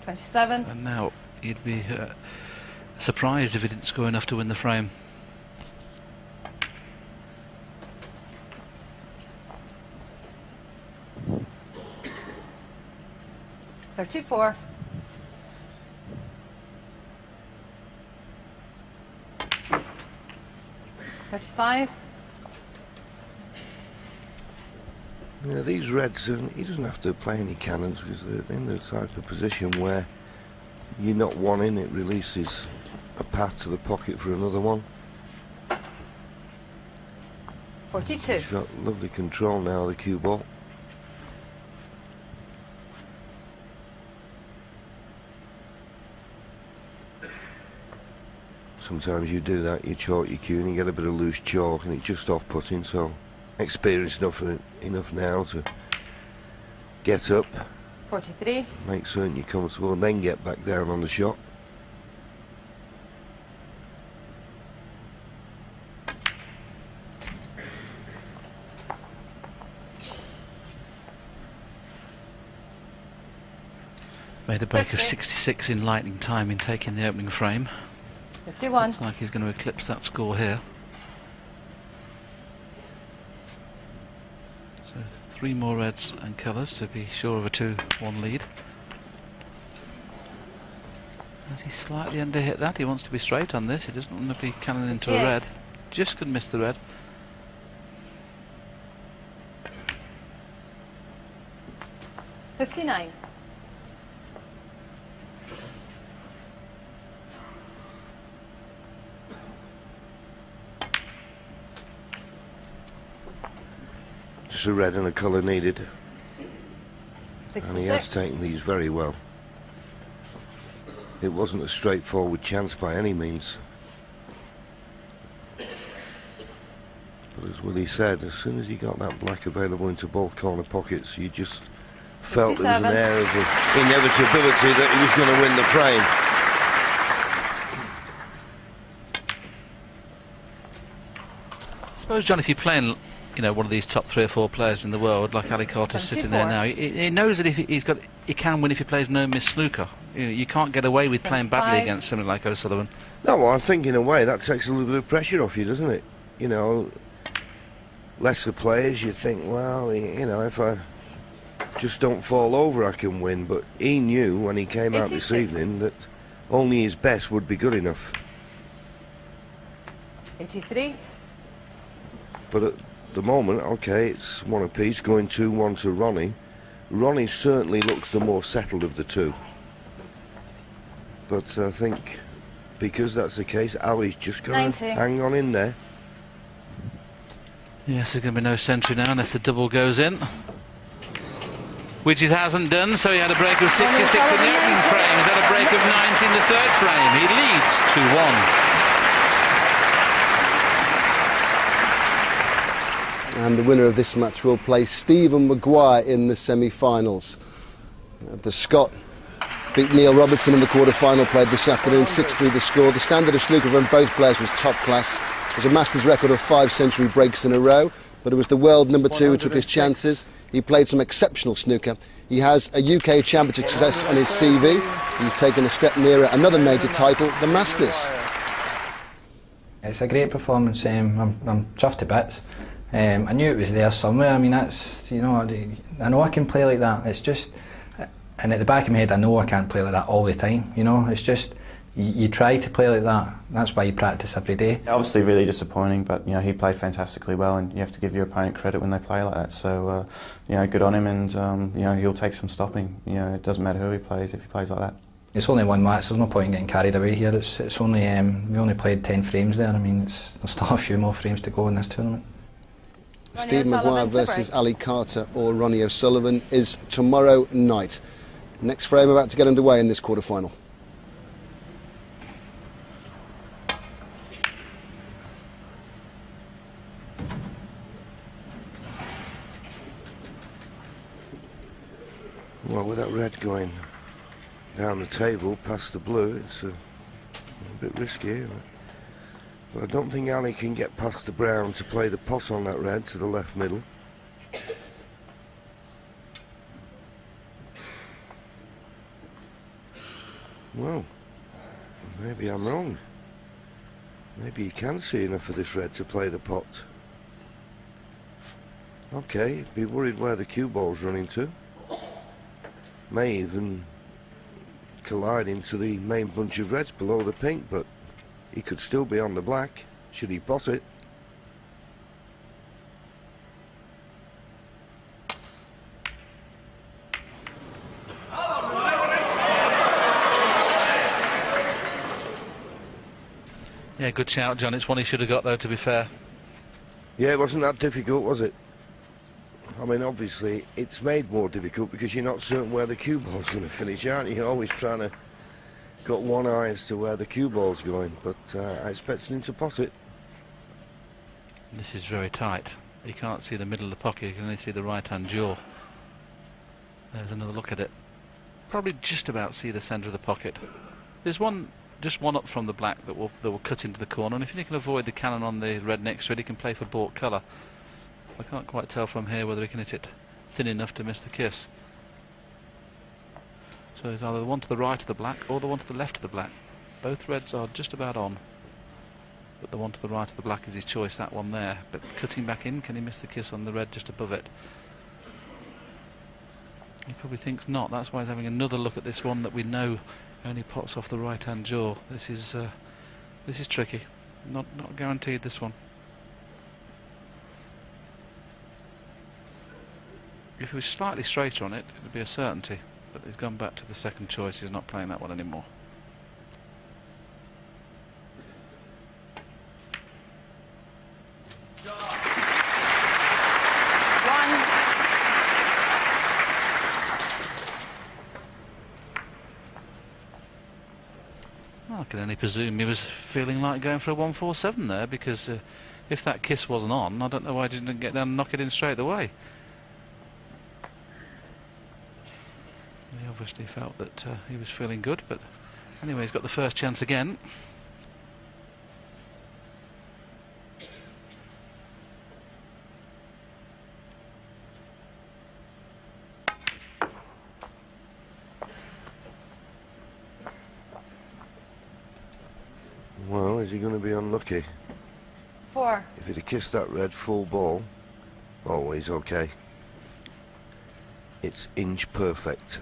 27. And now you'd be surprised if he didn't score enough to win the frame. $34. $35. Yeah, these reds, he doesn't have to play any cannons because they're in the type of position where you're not one in, it releases a path to the pocket for another one. 42. He's got lovely control now of the cue ball. Sometimes you do that, you chalk your cue and you get a bit of loose chalk and it's just off-putting, so experienced enough now to get up, 43. make certain you're comfortable and then get back down on the shot. Made a break of 66 in lightning time in taking the opening frame. 51. Looks like he's going to eclipse that score here. So 3 more reds and colours to be sure of a 2-1 lead. Has he slightly underhit that? He wants to be straight on this. He doesn't want to be cannon into a red. Just could miss the red. $59. Just a red and a colour needed. 66. And he has taken these very well. It wasn't a straightforward chance by any means. But as Willie said, as soon as he got that black available into both corner pockets, you just felt there was an air of inevitability that he was going to win the frame. I suppose, John, if you're playing, you know, one of these top 3 or 4 players in the world, like Ali Carter's sitting there now, he knows that if he can win if he plays no miss snooker. You can't get away with playing badly against somebody like O'Sullivan. No, well, I think in a way that takes a little bit of pressure off you, doesn't it? You know, lesser players, you think, well, you know, if I just don't fall over, I can win. But he knew when he came out this evening that only his best would be good enough. 83. But at the moment, okay, it's 1 apiece, going 2-1 to Ronnie. Ronnie certainly looks the more settled of the two. But I think because that's the case, Ali's just going to hang on in there. Yes, there's going to be no century now unless the double goes in. Which it hasn't done, so he had a break of 66 in the opening frame. He's had a break of 90 in the 3rd frame. He leads 2-1. And the winner of this match will play Stephen Maguire in the semi-finals. The Scot beat Neil Robertson in the quarter-final, played this afternoon, 6-3 the score. The standard of snooker from both players was top class. It was a Masters record of 5 century breaks in a row, but it was the world number 2 who took his chances. He played some exceptional snooker. He has a UK championship success on his CV. He's taken a step nearer another major title, the Masters. It's a great performance. I'm chuffed to bits. I knew it was there somewhere. I mean, that's, you know, I know I can play like that. It's just, and at the back of my head, I know I can't play like that all the time. You know, it's just, you try to play like that. That's why you practice every day. Obviously really disappointing, but you know, he played fantastically well, and you have to give your opponent credit when they play like that. So you know, good on him, and you know, he'll take some stopping. You know, it doesn't matter who he plays if he plays like that. It's only 1 match. There's no point in getting carried away here. It's only we only played 10 frames there. I mean, there's still a few more frames to go in this tournament. Steve Maguire versus Ali Carter or Ronnie O'Sullivan is tomorrow night. Next frame about to get underway in this quarter-final. Well, with that red going down the table past the blue, it's a bit risky, isn't it? But I don't think Ali can get past the brown to play the pot on that red to the left middle. Well, Maybe I'm wrong. Maybe he can see enough of this red to play the pot. Okay, be worried where the cue ball's running to. May even collide into the main bunch of reds below the pink, but he could still be on the black, should he pot it. Yeah, good shout, John. It's one he should have got, though, to be fair. Yeah, it wasn't that difficult, was it? I mean, obviously, it's made more difficult because you're not certain where the cue ball's going to finish, aren't you? You're always trying to got one eye as to where the cue ball's going, but I expected him to pot it. This is very tight. You can't see the middle of the pocket, you can only see the right-hand jaw. There's another look at it. Probably just about see the centre of the pocket. There's one, just one up from the black that will cut into the corner, and if you can avoid the cannon on the red next to it, he can play for baulk colour. I can't quite tell from here whether he can hit it thin enough to miss the kiss. So it's either the one to the right of the black or the one to the left of the black. Both reds are just about on, but the one to the right of the black is his choice, that one there. But cutting back in, can he miss the kiss on the red just above it? He probably thinks not. That's why he's having another look at this one that we know only pots off the right-hand jaw. This is tricky. Not guaranteed, this one. If he was slightly straighter on it, it would be a certainty. But he's gone back to the second choice. He's not playing that one anymore. Well, I can only presume he was feeling like going for a 147 there, because if that kiss wasn't on, I don't know why he didn't get down and knock it in straight away. He obviously felt that he was feeling good, but anyway, he's got the first chance again. Well, is he going to be unlucky? 4. If he'd have kissed that red full ball, oh, he's okay. It's inch perfect.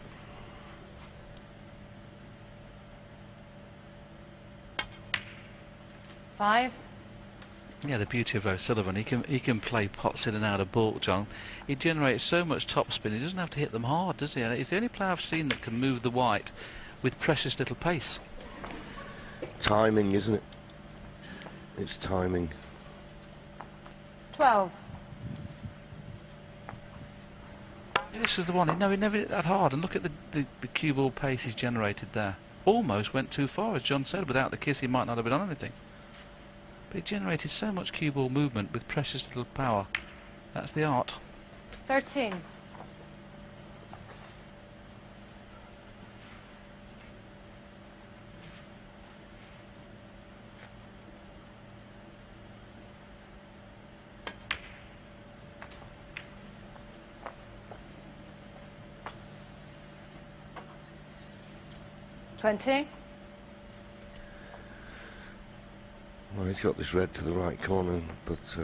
Five. Yeah, the beauty of O'Sullivan, he can play pots in and out of baulk, John. He generates so much topspin, he doesn't have to hit them hard, does he? And he's the only player I've seen that can move the white with precious little pace. Timing, isn't it? It's timing. 12. This is the one. No, he never hit that hard. And look at the cue ball pace he's generated there. Almost went too far, as John said. Without the kiss, he might not have been on anything. But he generated so much cue ball movement with precious little power. That's the art. 13. $20. Well, he's got this red to the right corner, but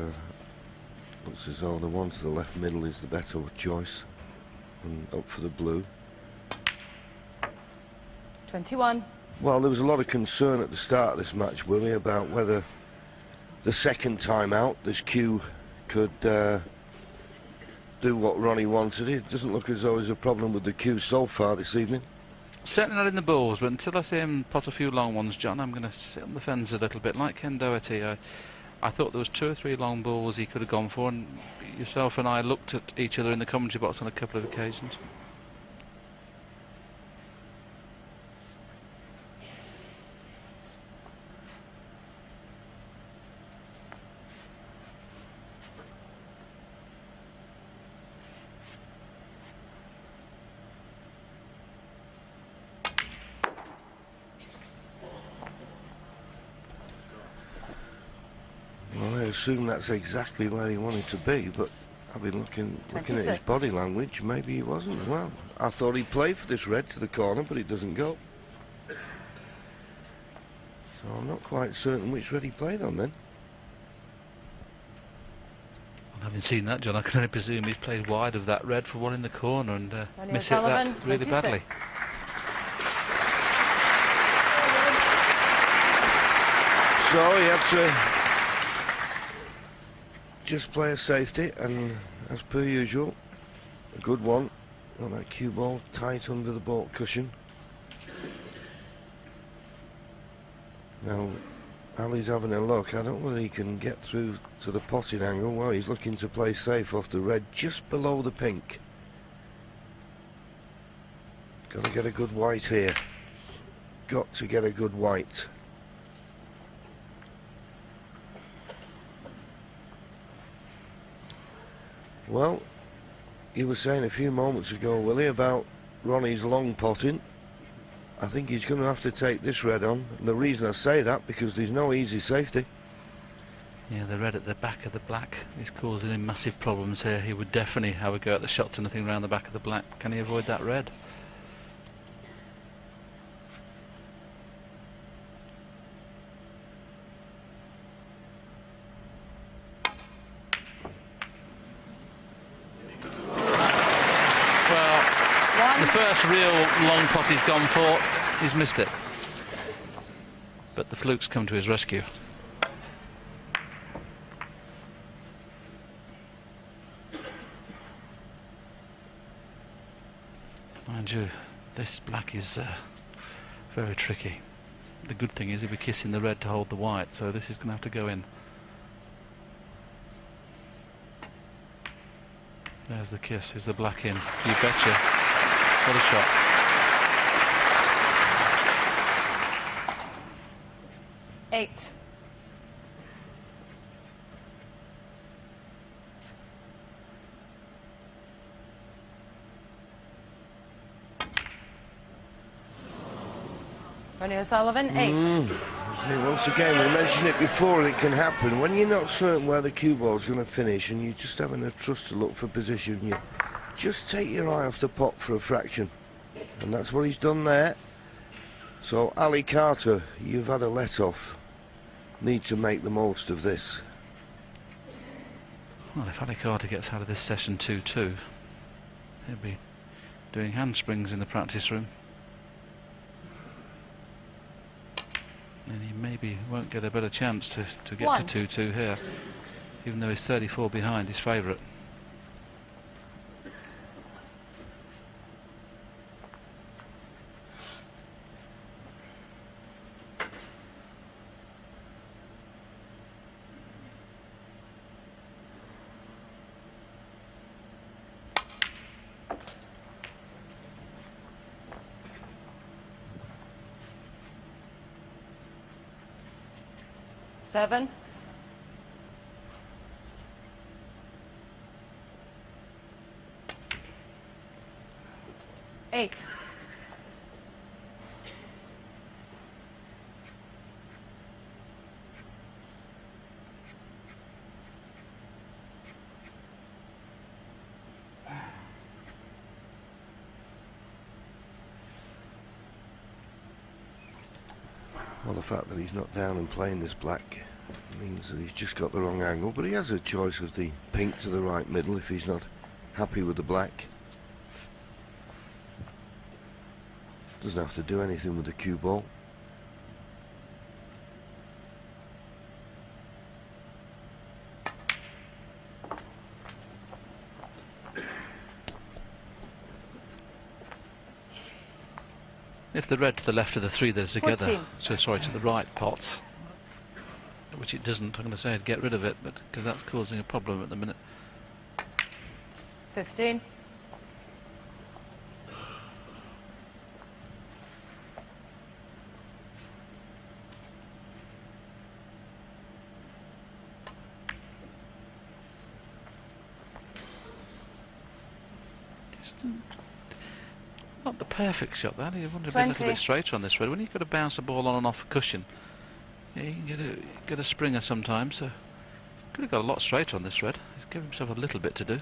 looks as though the one to the left middle is the better choice. And up for the blue. 21. Well, there was a lot of concern at the start of this match, Willie, about whether the second time out this cue could do what Ronnie wanted. It doesn't look as though there's a problem with the cue so far this evening. Certainly not in the balls, but until I see him pot a few long ones, John, I'm going to sit on the fence a little bit. Like Ken Doherty, I thought there was 2 or 3 long balls he could have gone for, and yourself and I looked at each other in the commentary box on a couple of occasions. Well, I assume that's exactly where he wanted to be, but I've been looking at his body language. Maybe he wasn't. Well, I thought he'd play for this red to the corner, but it doesn't go. So I'm not quite certain which red he played on then. Well, having seen that, John, I can only presume he's played wide of that red for one in the corner and Ronnie miss hit O'Sullivan, that really 26. badly. So he had to just play a safety, and as per usual, a good one. Got that cue ball tight under the baulk cushion. Now, Ali's having a look. I don't know whether he can get through to the potting angle. Well, he's looking to play safe off the red, just below the pink. Got to get a good white here. Got to get a good white. Well, you were saying a few moments ago, Willie, about Ronnie's long potting. I think he's going to have to take this red on. And the reason I say that, because there's no easy safety. Yeah, the red at the back of the black is causing him massive problems here. He would definitely have a go at the shots and anything around the back of the black. Can he avoid that red? The first real long pot he's gone for, he's missed it. But the flukes come to his rescue. Mind you, this black is very tricky. The good thing is he'll be kissing the red to hold the white, so this is going to have to go in. There's the kiss. Is the black in? You betcha. What a shot. Eight. Ronnie O'Sullivan, 8. Once again, we mentioned it before, it can happen. When you're not certain where the cue ball's going to finish and you're just having a trust to look for position, you just take your eye off the pot for a fraction. And that's what he's done there. So, Ali Carter, you've had a let-off. Need to make the most of this. Well, if Ali Carter gets out of this session 2-2, he'll be doing handsprings in the practice room. And he maybe won't get a better chance to get to 2-2 here, even though he's 34 behind his favourite. Seven. Eight. Well, the fact that he's not down and playing this black means that he's just got the wrong angle, but he has a choice of the pink to the right middle if he's not happy with the black. Doesn't have to do anything with the cue ball. If the red to the left of the three that are together, 14. so sorry, to the right pots, which it doesn't, I'm going to say I'd get rid of it, but because that's causing a problem at the minute. 15. Not the perfect shot, that. You wanted to be a little bit straighter on this red. When you've got to bounce the ball on and off a cushion, yeah, you can get a springer sometimes. So could have got a lot straighter on this red. He's given himself a little bit to do.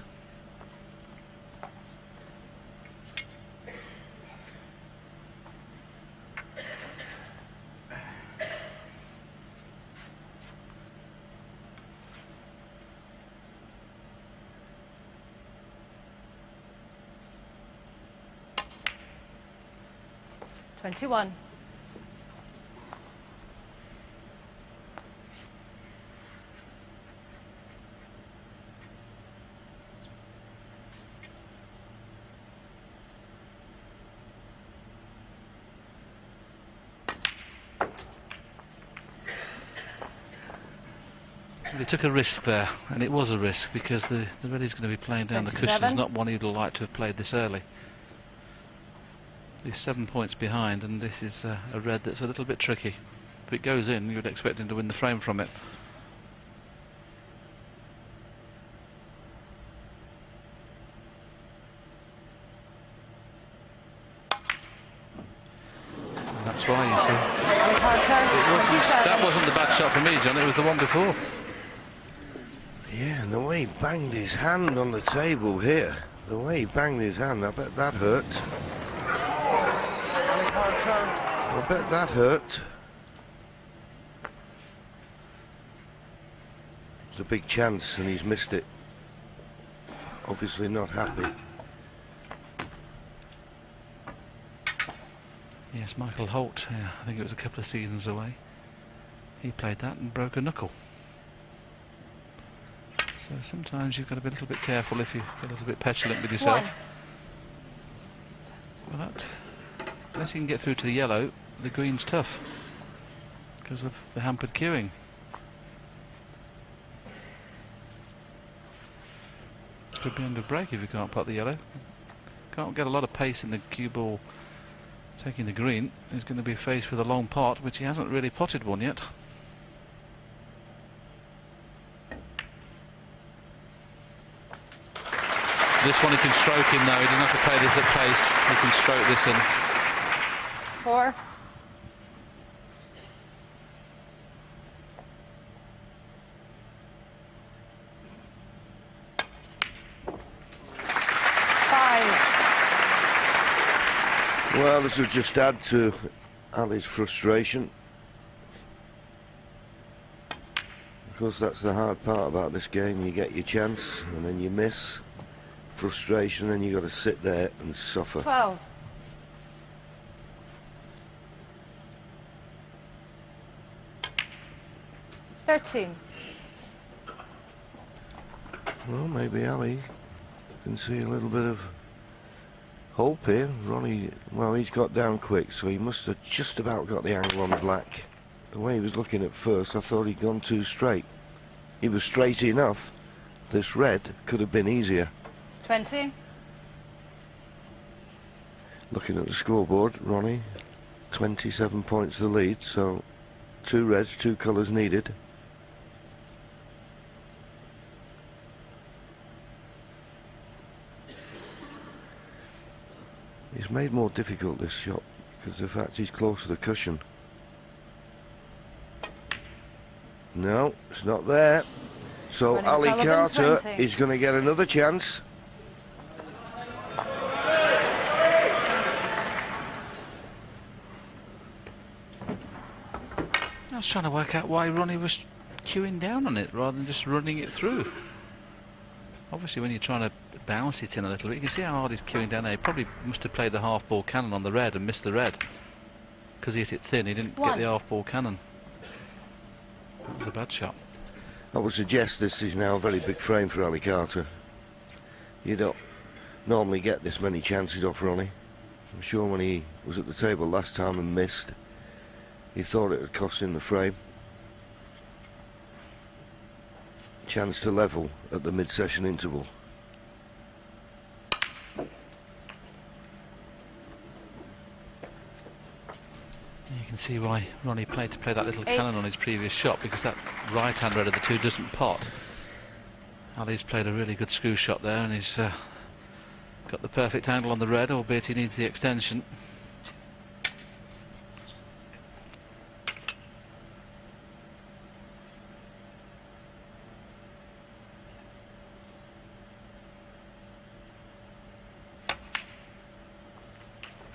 21. They took a risk there, and it was a risk because the ready's going to be playing down the cushions, not one he'd like to have played this early. He's 7 points behind, and this is a red that's a little bit tricky. If it goes in, you would expect him to win the frame from it. And that's why, you see. That wasn't the bad shot for me, John, it was the one before. Yeah, and the way he banged his hand on the table here, the way he banged his hand, I bet that hurt. I bet that hurt. It's a big chance and he's missed it. Obviously not happy. Yes, Michael Holt, yeah, I think it was a couple of seasons away. He played that and broke a knuckle. So sometimes you've got to be a little bit careful if you're a little bit petulant with yourself. Well, that, unless you can get through to the yellow, the green's tough because of the hampered queuing. Could be under break if you can't pot the yellow. Can't get a lot of pace in the cue ball taking the green. He's going to be faced with a long pot, which he hasn't really potted one yet. This one he can stroke in now, he doesn't have to play this at pace, he can stroke this in. 4. Well, this will just add to Ali's frustration. Of course, that's the hard part about this game. You get your chance and then you miss. Frustration, and you got to sit there and suffer. 12. $13. Well, maybe Ali can see a little bit of hope here. Ronnie, well, he's got down quick, so he must have just about got the angle on black. The way he was looking at first, I thought he'd gone too straight. He was straight enough. This red could have been easier. 20. Looking at the scoreboard, Ronnie, 27 points the lead, so 2 reds, 2 colours needed. He's made more difficult this shot because of the fact he's close to the cushion. No, it's not there. So Ali Carter is going to get another chance. I was trying to work out why Ronnie was queuing down on it rather than just running it through. Obviously when you're trying to bounce it in a little bit, you can see how hard he's queuing down there. He probably must have played the half-ball cannon on the red and missed the red. Because he hit it thin, he didn't get the half-ball cannon. That was a bad shot. I would suggest this is now a very big frame for Ali Carter. You don't normally get this many chances off Ronnie. I'm sure when he was at the table last time and missed, he thought it would cost him the frame. Chance to level at the mid-session interval. You can see why Ronnie played to play that little cannon on his previous shot, because that right-hand red of the two doesn't pot. Ali's played a really good screw shot there, and he's got the perfect angle on the red, albeit he needs the extension.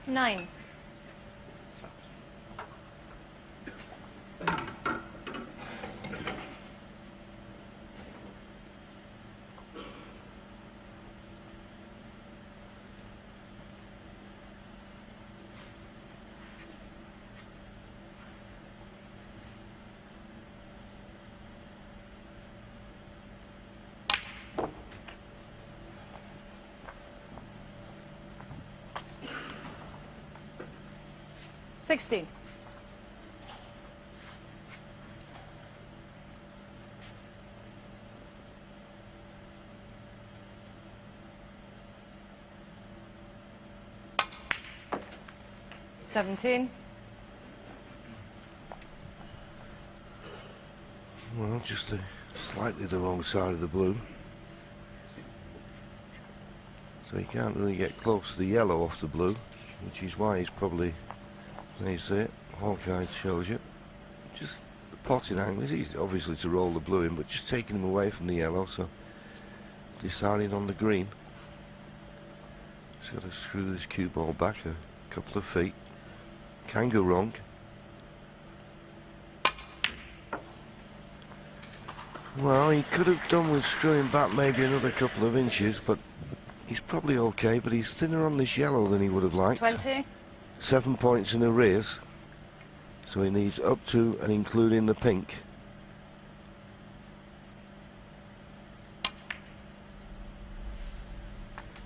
Nine. 16. $17. Well, just slightly the wrong side of the blue. So he can't really get close to the yellow off the blue, which is why he's probably, there you see it, Hawkeye shows you. Just the potting angle is easy, obviously, to roll the blue in, but just taking him away from the yellow, so deciding on the green. Just got to screw this cue ball back a couple of feet. Can go wrong. Well, he could have done with screwing back maybe another couple of inches, but he's probably okay, but he's thinner on this yellow than he would have liked. 20. 7 points in arrears, so he needs up to and including the pink.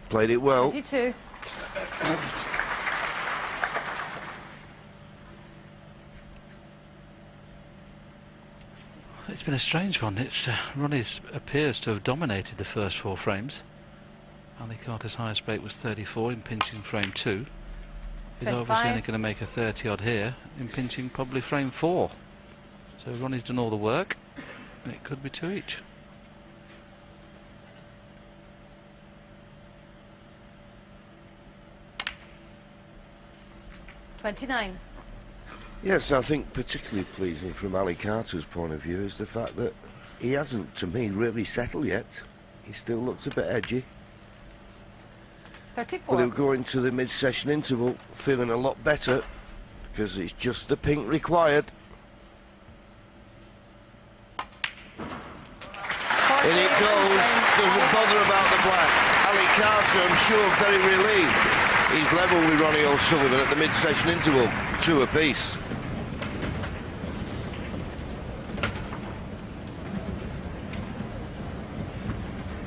Played it well. 22. It's been a strange one. Ronnie appears to have dominated the first 4 frames. Ali Carter's highest break was 34 in pinching frame 2. He's 25. obviously only going to make a 30 odd here in pinching probably frame 4. So Ronnie's done all the work, and it could be 2 each. $29. Yes, I think particularly pleasing from Ali Carter's point of view is the fact that he hasn't, to me, really settled yet. He still looks a bit edgy. 34. But he'll go into the mid-session interval feeling a lot better because it's just the pink required. In it goes, doesn't bother about the black. Ali Carter, I'm sure, very relieved. He's level with Ronnie O'Sullivan at the mid-session interval, 2 apiece.